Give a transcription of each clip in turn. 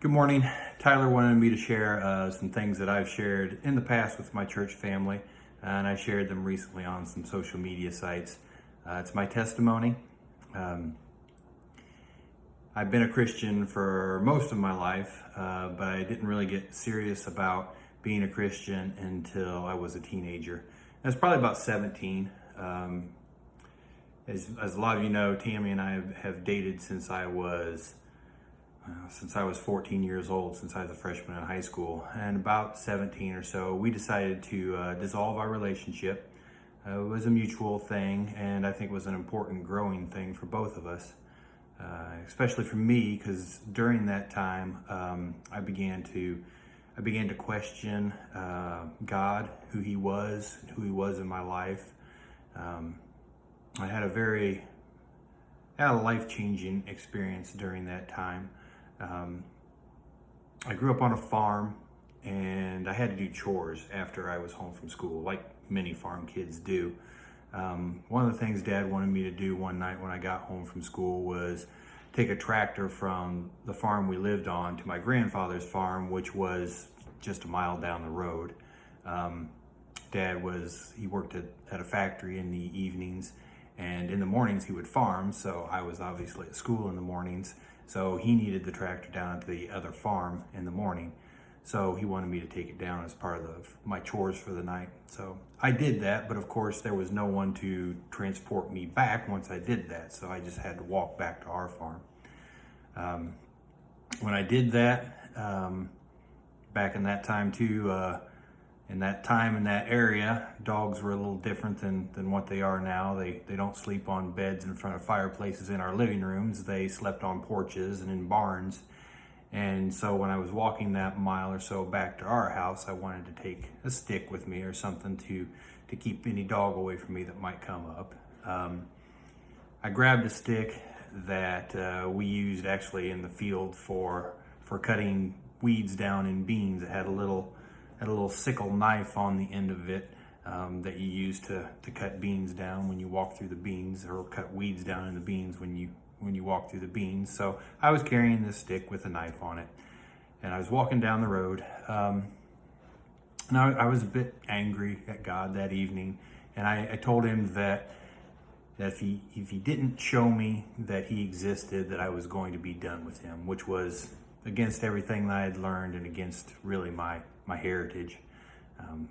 Good morning. Tyler wanted me to share some things that I've shared in the past with my church family, and I shared them recently on some social media sites. It's my testimony. Um, I've been a Christian for most of my life, but I didn't really get serious about being a Christian until I was a teenager. I was probably about 17. As a lot of you know, Tammy and I have dated since I was 14 years old, since I was a freshman in high school. And about 17 or so, we decided to dissolve our relationship. It was a mutual thing, and I think it was an important growing thing for both of us, especially for me, because during that time, I began to question God, who He was in my life. I had a life-changing experience during that time. I grew up on a farm, and I had to do chores after I was home from school, like many farm kids do. One of the things Dad wanted me to do one night when I got home from school was take a tractor from the farm we lived on to my grandfather's farm, which was just a mile down the road. He worked at a factory in the evenings, and in the mornings he would farm, so I was obviously at school in the mornings. So he needed the tractor down at the other farm in the morning. So he wanted me to take it down as part of my chores for the night. So I did that, but of course there was no one to transport me back once I did that. So I just had to walk back to our farm. When I did that, back in that time too, in that area, dogs were a little different than what they are now. They don't sleep on beds in front of fireplaces in our living rooms. They slept on porches and in barns. And so when I was walking that mile or so back to our house, I wanted to take a stick with me or something to keep any dog away from me that might come up. I grabbed a stick that we used actually in the field for cutting weeds down in beans. It had a little sickle knife on the end of it that you use to cut beans down when you walk through the beans, or cut weeds down in the beans when you walk through the beans. So I was carrying this stick with a knife on it, and I was walking down the road. And I was a bit angry at God that evening, and I told Him that if he didn't show me that He existed, that I was going to be done with Him, which was against everything that I had learned and against really my heritage.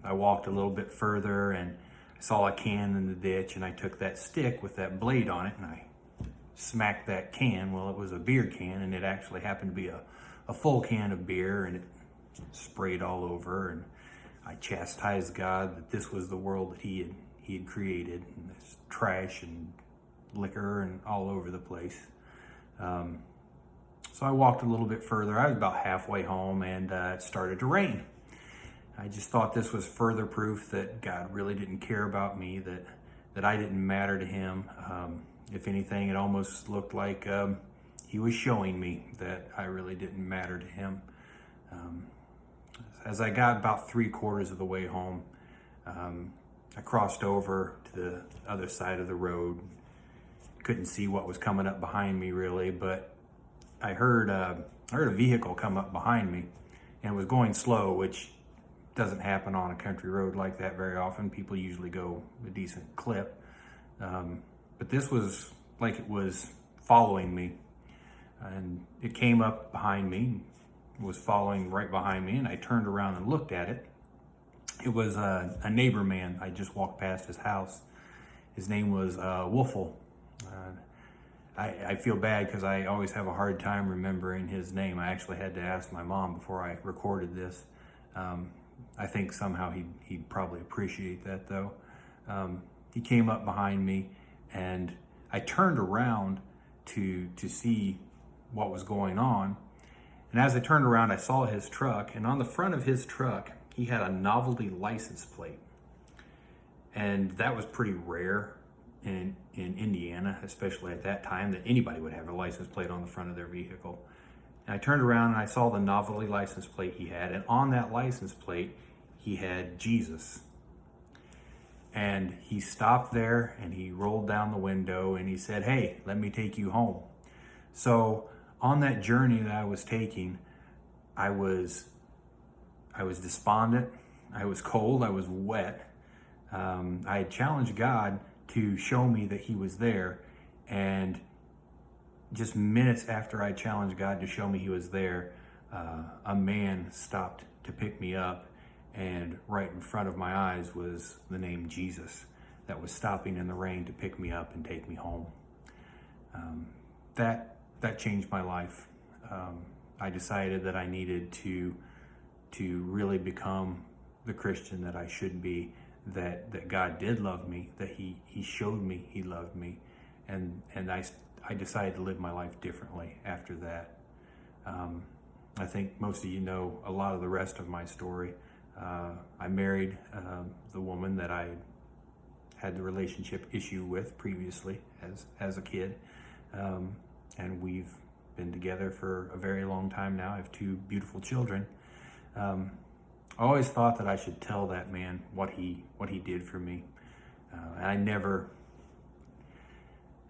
I walked a little bit further and I saw a can in the ditch, and I took that stick with that blade on it and I smacked that can. Well, it was a beer can, and it actually happened to be a full can of beer, and it sprayed all over. And I chastised God that this was the world that He had created, and this trash and liquor and all over the place. So I walked a little bit further. I was about halfway home, and it started to rain. I just thought this was further proof that God really didn't care about me, that I didn't matter to Him. If anything, it almost looked like He was showing me that I really didn't matter to Him. As I got about 3/4 of the way home, I crossed over to the other side of the road. Couldn't see what was coming up behind me really, but I heard a vehicle come up behind me, and it was going slow, which doesn't happen on a country road like that very often. People usually go a decent clip. But this was like it was following me, and it came up behind me, was following right behind me, and I turned around and looked at it. It was a neighbor man. I just walked past his house. His name was Wolfle. I feel bad because I always have a hard time remembering his name. I actually had to ask my mom before I recorded this. I think somehow he'd probably appreciate that though. He came up behind me, and I turned around to see what was going on. And as I turned around, I saw his truck, and on the front of his truck, he had a novelty license plate. And that was pretty rare in Indiana, especially at that time, that anybody would have a license plate on the front of their vehicle. And I turned around and I saw the novelty license plate he had, and on that license plate, he had Jesus. And he stopped there and he rolled down the window and he said, "Hey, let me take you home." So on that journey that I was taking, I was despondent. I was cold. I was wet. I had challenged God to show me that he was there. And just minutes after I challenged God to show me he was there, a man stopped to pick me up. And right in front of my eyes was the name Jesus that was stopping in the rain to pick me up and take me home. That changed my life. I decided that I needed to really become the Christian that I should be, that God did love me, that he showed me he loved me, and I decided to live my life differently after that. I think most of you know a lot of the rest of my story. I married the woman that I had the relationship issue with previously as a kid, and we've been together for a very long time now. I have 2 beautiful children. I always thought that I should tell that man what he did for me. And I never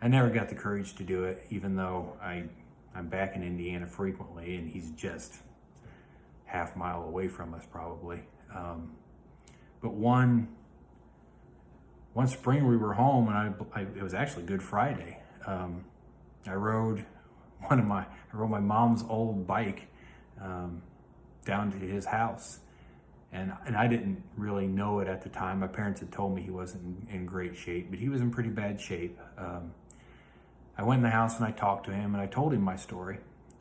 got the courage to do it, even though I'm back in Indiana frequently, and he's just half mile away from us probably. But one spring we were home, and it was actually Good Friday. I rode my mom's old bike down to his house, and I didn't really know it at the time. My parents had told me he wasn't in great shape, but he was in pretty bad shape. I went in the house and I talked to him and I told him my story,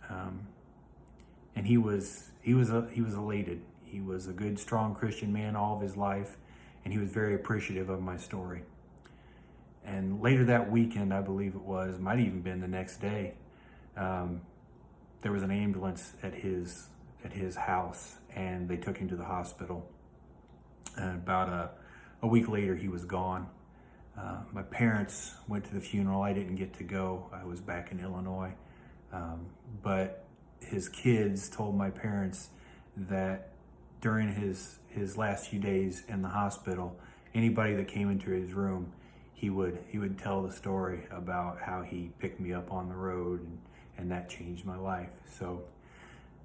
and he was elated. He was a good, strong Christian man all of his life, and he was very appreciative of my story. And later that weekend, I believe it was, might have even been the next day, there was an ambulance at his house, and they took him to the hospital. And about a week later, he was gone. My parents went to the funeral. I didn't get to go. I was back in Illinois. But his kids told my parents that during his last few days in the hospital, anybody that came into his room, he would tell the story about how he picked me up on the road, and that changed my life. So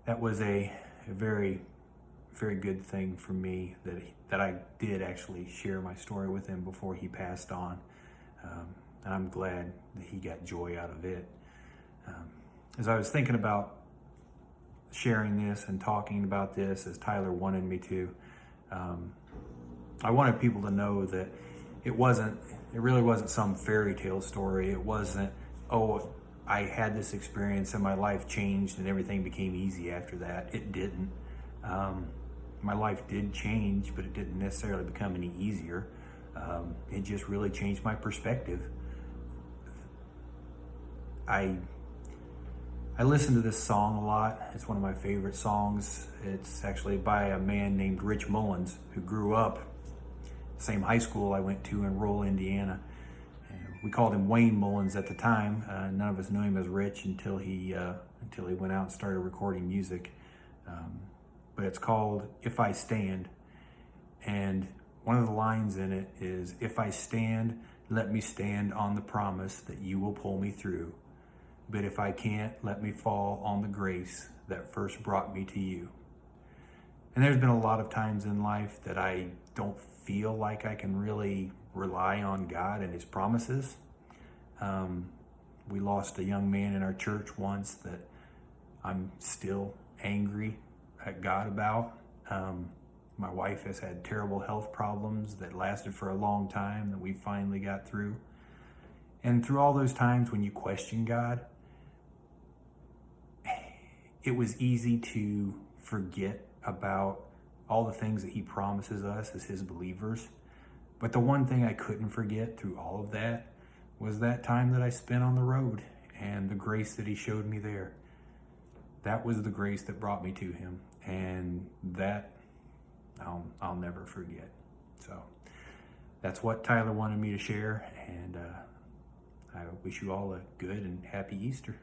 that was a very, very good thing for me that I did actually share my story with him before he passed on. And I'm glad that he got joy out of it. As I was thinking about sharing this and talking about this, as Tyler wanted me to, I wanted people to know that it really wasn't some fairy tale story. It wasn't, oh, I had this experience and my life changed and everything became easy after that. It didn't. My life did change, but it didn't necessarily become any easier. It just really changed my perspective. I listen to this song a lot. It's one of my favorite songs. It's actually by a man named Rich Mullins, who grew up the same high school I went to in rural Indiana. We called him Wayne Mullins at the time. None of us knew him as Rich until he went out and started recording music. But it's called If I Stand. And one of the lines in it is, "If I stand, let me stand on the promise that you will pull me through. But if I can't, let me fall on the grace that first brought me to you." And there's been a lot of times in life that I don't feel like I can really rely on God and his promises. We lost a young man in our church once that I'm still angry at God about. My wife has had terrible health problems that lasted for a long time that we finally got through. And through all those times when you question God, it was easy to forget about all the things that he promises us as his believers. But the one thing I couldn't forget through all of that was that time that I spent on the road and the grace that he showed me there. That was the grace that brought me to him, and that I'll never forget. So that's what Tyler wanted me to share, and I wish you all a good and happy Easter.